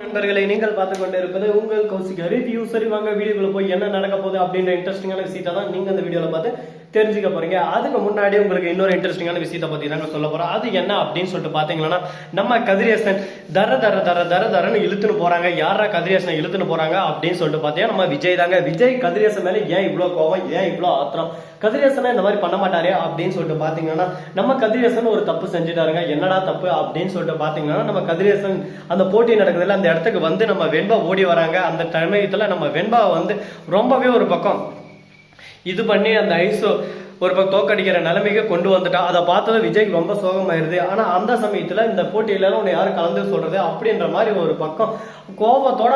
நண்பர்களை நீங்கள் பார்த்து கொண்டு இருப்பது உங்கள் கௌசிக் ரிவ்யூ. சரி வாங்க வீடியோக்குள்ள போய் என்ன நடக்க போகுது அப்படின்ற இன்ட்ரெஸ்டிங்கான விஷயத்தை தான் நீங்க அந்த வீடியோல பார்த்து தெரிஞ்சுக்க போறீங்க. அதுக்கு முன்னாடி உங்களுக்கு இன்னொரு இன்ட்ரெஸ்டிங்கான விஷயத்தை பத்தி நாங்க சொல்ல போறோம். அது என்ன அப்படின்னு சொல்லிட்டு பாத்தீங்கன்னா, நம்ம கதிரேசன் தரன்னு இழுத்துன்னு போறாங்க. யாரா கதிரேசனை இழுத்துன்னு போறாங்க அப்படின்னு சொல்லிட்டு பாத்தீங்கன்னா நம்ம விஜய் தாங்க. விஜய் கதிரேசன் மேல ஏன் இவ்வளவு கோவம், ஏன் இவ்வளவு ஆத்திரம், கதிரேசனை இந்த மாதிரி பண்ண மாட்டாரே அப்படின்னு சொல்லிட்டு பாத்தீங்கன்னா, நம்ம கதிரேசன் ஒரு தப்பு செஞ்சுட்டாருங்க. என்னடா தப்பு அப்படின்னு சொல்லிட்டு பாத்தீங்கன்னா, நம்ம கதிரேசன் அந்த போட்டி நடக்குதுல அந்த இடத்துக்கு வந்து நம்ம வெண்பா ஓடி வராங்க. அந்த சமயத்துல நம்ம வெண்பா வந்து ரொம்பவே ஒரு பக்கம் இது பண்ணி அந்த ஐசோ ஒரு பக்கம் தோக்கடிக்கிற நிலைமைக்கு கொண்டு வந்துட்டா. அதை பார்த்தது விஜய்க்கு ரொம்ப சோகமாயிருது. ஆனா அந்த சமயத்துல இந்த போட்டியில உன்னை யாரும் கலந்து சொல்றது அப்படின்ற மாதிரி ஒரு பக்கம் கோபத்தோட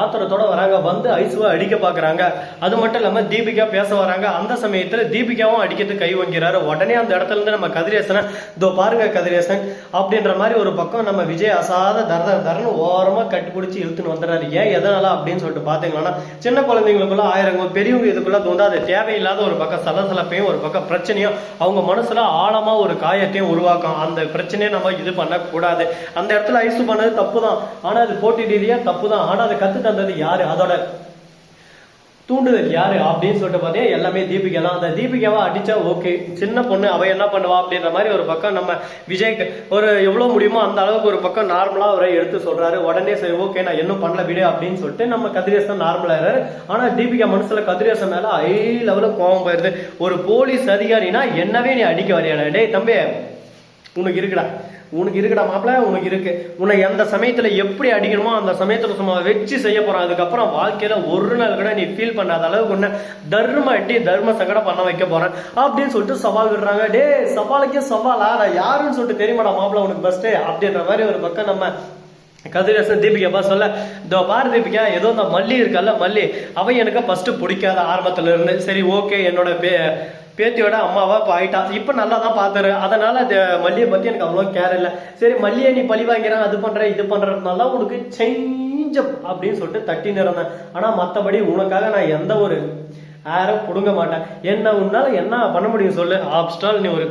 ஆத்திரத்தோட வராங்க. வந்து ஐசுவை அடிக்க பாக்குறாங்க. அது மட்டும் இல்லாம தீபிகா பேச வராங்க. அந்த சமயத்துல தீபிகாவும் அடிக்கிறதுக்கு கை வாங்கிறாரு. உடனே அந்த இடத்துல இருந்து நம்ம கதிரேசனை இதோ பாருங்க கதிரேசன் அப்படின்ற மாதிரி ஒரு பக்கம் நம்ம விஜய் அசாத தரன்னு ஓரமா கட்டி பிடிச்சி இழுத்துன்னு வந்துடுறாரு. ஏன் எதனால அப்படின்னு சொல்லிட்டு பாத்தீங்கன்னா, சின்ன குழந்தைங்களுக்குள்ள ஆயிரம் பெரியவங்க இதுக்குள்ள தோண்டாது தேவையில்லாத ஒரு பக்கம் சலசலப்பையும் ஒரு பக்கம் பிரச்சனையும் அவங்க மனசுல ஆழமா ஒரு காயத்தையும் உருவாக்கும். அந்த பிரச்சனையை நம்ம இது பண்ண கூடாது. அந்த இடத்துல ஐசு பண்ணது தப்பு தான். ஆனா அது போட்டி ரீதியா தப்பு தான். ஆனா அதை கத்து தந்தது யாரு, அதோட தூண்டுதல் யாரு அப்படின்னு சொல்லிட்டு பாத்தீங்கன்னா எல்லாமே தீபிகா தான். அந்த தீபிகாவை அடிச்சா ஓகே, சின்ன பொண்ணு அவ என்ன பண்ணுவா அப்படின்ற மாதிரி ஒரு பக்கம் நம்ம விஜய்க்கு ஒரு எவ்வளவு முடியுமோ அந்த அளவுக்கு ஒரு பக்கம் நார்மலா அவரை எடுத்து சொல்றாரு. உடனே சரி ஓகே நான் என்ன பண்ணல விடு அப்படின்னு சொல்லிட்டு நம்ம கதிரேசன் நார்மலா இருக்காரு. ஆனா தீபிகா மனசுல கதிரேசன் மேல ஹை லெவல கோவம் போயிருது. ஒரு போலீஸ் அதிகாரினா என்னவே நீ அடிக்க வரையா? டேய் தம்பி உனக்கு இருக்குடா மாப்பிள்ள, உனக்கு இருக்கு. உன்னை எந்த சமயத்துல எப்படி அடிக்கணுமோ அந்த சமயத்துல சும்மா வச்சு செய்ய போறான். அதுக்கப்புறம் வாழ்க்கையில ஒரு நாள் கூட நீ ஃபீல் பண்ணாத அளவுக்கு உன்னை தர்ம சங்கடம் பண்ண வைக்க போறேன் அப்படின்னு சொல்லிட்டு சவால் விடுறாங்க. டே சவாலுக்கே சவாலா, நான் யாருன்னு சொல்லிட்டு தெரியுமாடா மாப்பிள்ள உனக்கு பெஸ்ட் அப்படின்ற மாதிரி ஒரு பக்கம் நம்ம கதிரேசன் தீபிகா சொல்ல, இதோ பாரு தீபிகா, ஏதோ இந்த மல்லி இருக்கல்ல மல்லி, அவ எனக்கு ஃபர்ஸ்ட் பிடிக்காத ஆரம்பத்துல இருந்து. சரி ஓகே, என்னோட பேத்தியோட அம்மாவா ஆயிட்டா, இப்ப நல்லா தான் பாத்துரு. அதனால மல்லியை பத்தி எனக்கு அவ்வளோ கேர் இல்லை. சரி மல்லியை நீ பழி வாங்கிறான் அது பண்ற இது பண்றதுனால உனக்கு சேஞ்ச் அப்படின்னு சொல்லிட்டு தட்டி நிறந்தேன். ஆனா மத்தபடி உனக்காக நான் எந்த ஒரு யாரும் புடுங்க மாட்டேன். என்ன உன்னால என்ன பண்ண முடியும் சொல்லு? ஆப்ஸ்டால் நீ ஒரு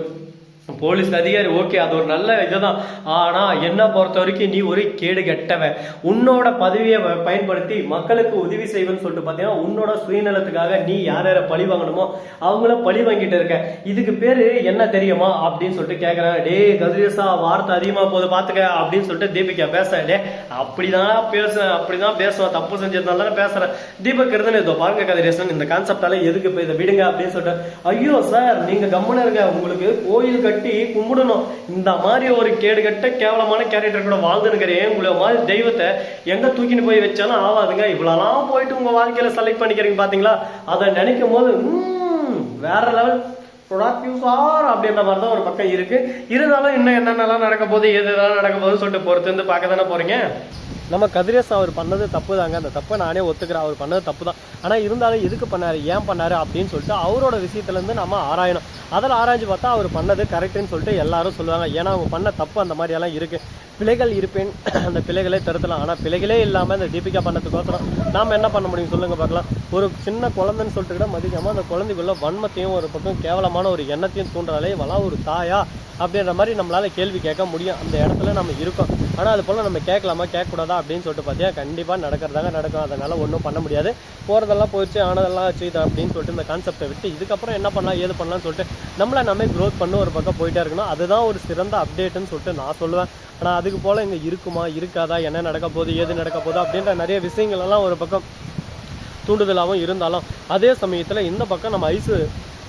போலீஸ் அதிகாரி ஓகே, அது ஒரு நல்ல இதுதான். ஆனா என்ன பொறுத்த வரைக்கும் நீ ஒரு கேடு கெட்டவன். உன்னோட பதவியை பயன்படுத்தி மக்களுக்கு உதவி செய்வேன்னு சொல்லிட்டு பாத்தீங்கன்னா உன்னோட சுயநலத்துக்காக நீ யார பழி வாங்கணுமோ அவங்கள பழி வாங்கிட்டு இருக்க. இதுக்கு பேரு என்ன தெரியுமா அப்படின்னு சொல்லிட்டு கேக்குறாங்க. டே கதிரேசா, வார்த்தை அதிகமா போது பாத்துக்க அப்படின்னு சொல்லிட்டு தீபிகா பேச. டே அப்படிதான் பேசுவேன், தப்பு செஞ்சதுனால தானே பேசுறேன். தீபக் இருந்தேன் இதோ பாருங்க கதிரேசன், இந்த கான்செப்டால எதுக்கு போய் இதை விடுங்க அப்படின்னு சொல்லிட்டு, ஐயோ சார் நீங்க கம்முன்னு இருங்க, உங்களுக்கு கோயில் கட்டி கும்பிடணும். இந்த மாதிரி ஒரு கேடுகட்ட கேவலமான கேரக்டர் கூட வாழ்ந்துருக்கிறேன். உங்களை மாதிரி தெய்வத்தை எங்க தூக்கின்னு போய் வச்சாலும் ஆவாதுங்க. இவ்வளவு போயிட்டு உங்க வாழ்க்கையில செலக்ட் பண்ணிக்கிறீங்க பாத்தீங்களா? அதை நினைக்கும் போது வேற லெவல் அப்படின்ற மாதிரி தான் ஒரு பக்கம் இருக்கு. இருந்தாலும் இன்னும் என்னென்னலாம் நடக்க போகுது, எதுலாம் நடக்க போகுதுன்னு சொல்லிட்டு பொறுத்து வந்து பார்க்க தானே போறீங்க. நம்ம கதிரேசன் அவர் பண்ணது தப்பு தாங்க. அந்த தப்பை நானே ஒத்துக்கிறேன், அவர் பண்ணது தப்பு தான். ஆனால் இருந்தாலும் எதுக்கு பண்ணாரு, ஏன் பண்ணாரு அப்படின்னு சொல்லிட்டு அவரோட விஷயத்துலேருந்து நம்ம ஆராயணும். அதில் ஆராய்ச்சி பார்த்தா அவர் பண்ணது கரெக்டுன்னு சொல்லிட்டு எல்லாரும் சொல்லுவாங்க. ஏன்னா அவங்க பண்ண தப்பு அந்த மாதிரியெல்லாம் இருக்கு. பிழைகள் இருப்பேன், அந்த பிழைகளே திருத்தலாம். ஆனால் பிழைகளே இல்லாமல் இந்த தீபிகா பண்ணதுக்கோசரம் நாம் என்ன பண்ண முடியும் சொல்லுங்க பார்க்கலாம். ஒரு சின்ன குழந்தைன்னு சொல்லிட்டு கூட மதிக்காமல் அந்த குழந்தைக்குள்ள வன்மத்தையும் ஒரு பக்கம் கேவலமான ஒரு எண்ணத்தையும் தூண்டுறாலே இவெல்லாம் ஒரு தாயா அப்படின்ற மாதிரி நம்மளால கேள்வி கேட்க முடியும். அந்த இடத்துல நம்ம இருக்கோம். ஆனால் அது போல் நம்ம கேட்கலாமா கேட்கக்கூடாதா அப்படின்னு சொல்லிட்டு பார்த்தியா கண்டிப்பாக நடக்கிறதாங்க நடக்கும். அதனால ஒன்றும் பண்ண முடியாது. போகிறதெல்லாம் போயிடுச்சு, ஆனதெல்லாம் ஆச்சு அப்படின்னு சொல்லிட்டு இந்த கான்செப்டை விட்டு இதுக்கப்புறம் என்ன பண்ணலாம் ஏது பண்ணலாம்னு சொல்லிட்டு நம்மளை நம்ம க்ரோத் பண்ண ஒரு பக்கம் போயிட்டே இருக்கணும். அதுதான் ஒரு சிறந்த அப்டேட்டுன்னு சொல்லிட்டு நான் சொல்லுவேன். ஆனால் அதுக்கு போல் இங்கே இருக்குமா இருக்காதா, என்ன நடக்க போகுது ஏது நடக்க போகுது அப்படின்ற நிறைய விஷயங்கள் எல்லாம் ஒரு பக்கம் தூண்டுதலாகவும் இருந்தாலும், அதே சமயத்தில் இந்த பக்கம் நம்ம ஐசு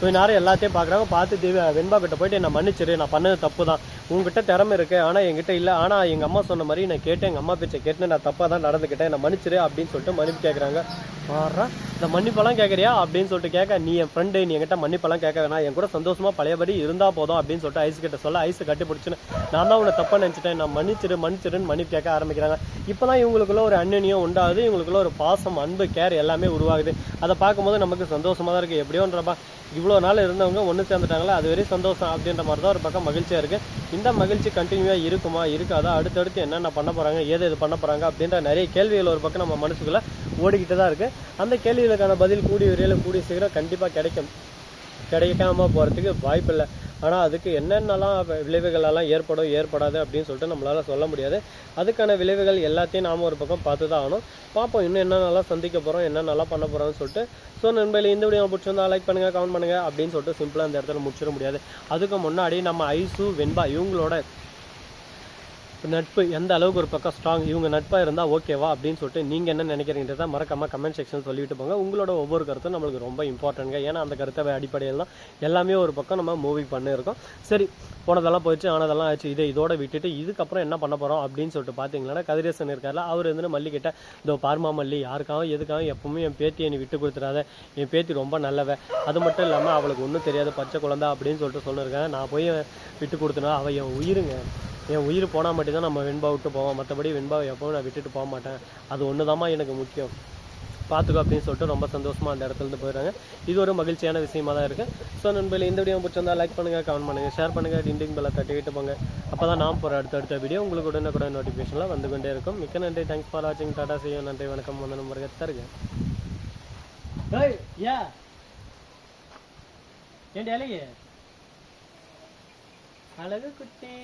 கொஞ்ச நேரம் எல்லாத்தையும் பார்க்குறாங்க. பார்த்து வெண்பா கிட்ட போயிட்டு என்ன மன்னிச்சிரு, நான் பண்ணது தப்பு தான், உங்ககிட்ட திறமை இருக்கு ஆனால் என்கிட்ட இல்லை. ஆனால் எங்கள் அம்மா சொன்ன மாதிரி நான் கேட்டேன், எங்கள் அம்மா பேச்சை கேட்டு நான் தப்பாக தான் நடந்துக்கிட்டேன், என்ன மன்னிச்சிரு அப்படின்னு சொல்லிட்டு மன்னிப்பு கேட்குறாங்க. மாறா இந்த மன்னிப்பெல்லாம் கேட்குறியா அப்படின்னு சொல்லிட்டு கேட்க, நீ என் ஃப்ரெண்டு, நீ என்கிட்ட மன்னிப்பெல்லாம் கேட்க வேணாம், என் கூட சந்தோஷமா பழையபடி இருந்தால் போதும் அப்படின்னு சொல்லிட்டு ஐசு கிட்ட சொல்ல, ஐசு கட்டி பிடிச்சுன்னு நான் தான் உன்னை தப்பாக நினச்சிட்டேன், நான் மன்னிச்சிருன்னு மன்னிப்பு கேட்க ஆரம்பிக்கிறாங்க. இப்போ தான் இவங்களுக்குள்ள ஒரு அந்நியம் உண்டாகுது, இவங்களுக்குள்ள ஒரு பாசம் அன்பு கேர் எல்லாமே உருவாகுது. அதை பார்க்கும்போது நமக்கு சந்தோஷமா தான் இருக்குது. எப்படியோன்றப்பா இவ்வளோ நாள் இருந்தவங்க ஒன்று சேர்ந்துட்டாங்களா, அது வரையும் சந்தோஷம் அப்படின்ற மாதிரி தான் ஒரு பக்கம் மகிழ்ச்சியாக இருக்குது. இந்த மகிழ்ச்சி கண்டினியூவாக இருக்குமா இருக்காதா, அடுத்தடுத்து என்னென்ன பண்ண போகிறாங்க ஏது பண்ண போகிறாங்க அப்படின்ற நிறைய கேள்விகள் ஒரு பக்கம் நம்ம மனசுக்குள்ளே ஓடிக்கிட்டு தான் இருக்குது. அந்த கேள்விகளுக்கான பதில் கூடிய விரைவில் கூடிய சீக்கிரம் கண்டிப்பாக கிடைக்காம போகிறதுக்கு வாய்ப்பு இல்லை. ஆனால் அதுக்கு என்னென்னலாம் விளைவுகளெல்லாம் ஏற்படாது அப்படின்னு சொல்லிட்டு நம்மளால் சொல்ல முடியாது. அதுக்கான விளைவுகள் எல்லாத்தையும் நாம் ஒரு பக்கம் பார்த்து தான் ஆகணும். பார்ப்போம் இன்னும் என்னென்னலாம் சந்திக்க போகிறோம், என்னென்னலாம் பண்ண போகிறோம்னு சொல்லிட்டு. ஸோ நண்பர்களே, இந்த வீடியோ பிடிச்சிருந்தா லைக் பண்ணுங்கள், கமெண்ட் பண்ணுங்கள் அப்படின்னு சொல்லிட்டு சிம்பிளாக இந்த இடத்துல முடிச்சிட முடியாது. அதுக்கு முன்னாடி நம்ம ஐசு வெண்பா இவங்களோட நட்பு எந்த அளவுக்கு ஒரு பக்கம் ஸ்ட்ராங், இவங்க நட்பாக இருந்தால் ஓகேவா அப்படின்னு சொல்லிட்டு நீங்கள் என்ன நினைக்கிறீங்கிறத மறக்காமல் கமெண்ட் செக்ஷன் சொல்லிவிட்டு போங்க. உங்களோட ஒவ்வொரு கருத்தும் நம்மளுக்கு ரொம்ப இம்பார்ட்டன்ட்ங்க. ஏன்னா அந்த கருத்தை அடிப்படையில் தான் எல்லாமே ஒரு பக்கம் நம்ம மூவி பண்ணியிருக்கோம். சரி, போனதெல்லாம் போயிடுச்சு, ஆனதெல்லாம் ஆச்சு, இதோட விட்டுட்டு இதுக்கப்புறம் என்ன பண்ண போகிறோம் அப்படின்னு சொல்லிட்டு பார்த்தீங்கன்னா, கதிரேசன் இருக்கார்ல, அவர் வந்து மல்லிகிட்ட இதோ பார்மா மல்லி, யாருக்காகவும் எதுக்காகவும் எப்பவுமே என் பேத்தியை நீ விட்டு கொடுத்துடாத, என் பேத்தி ரொம்ப நல்லவ, அது மட்டும் இல்லாமல் அவளுக்கு ஒன்றும் தெரியாது, பச்சை குழந்தை அப்படின்னு சொல்லிட்டு சொல்லியிருக்கேன். நான் போய் விட்டு கொடுத்தனா அவள் என் உயிருங்க, என் உயிர் போனால் மட்டும்தான் நம்ம வெண்பா விட்டு போவோம், மற்றபடி வெண்பாவை எப்பவும் நான் விட்டுட்டு போக மாட்டேன், அது ஒன்று தாம்மா எனக்கு முக்கியம், பார்த்துக்கோ அப்படின்னு சொல்லிட்டு ரொம்ப சந்தோஷமாக அந்த இடத்துலேருந்து போயிடுறாங்க. இது ஒரு மகிழ்ச்சியான விஷயமா தான் இருக்குது. ஸோ நண்பர்களே, இந்த வீடியோ பிடிச்சிருந்தா லைக் பண்ணுங்கள், கமெண்ட் பண்ணுங்கள், ஷேர் பண்ணுங்கள், டிண்டிங் பெல்லை தட்டிக்கிட்டு போங்க. அப்போ தான் நான் போகிற அடுத்த வீடியோ உங்களுக்கு உடனே நோட்டிஃபிகேஷன்லாம் வந்து கொண்டே இருக்கும். மிக்க நன்றி, தேங்க்ஸ் ஃபார் வாட்சிங், டாடா செய்யும், நன்றி, வணக்கம், வந்து நம்பருக்கு தருங்க. ஏண்டி அழகு குட்டி.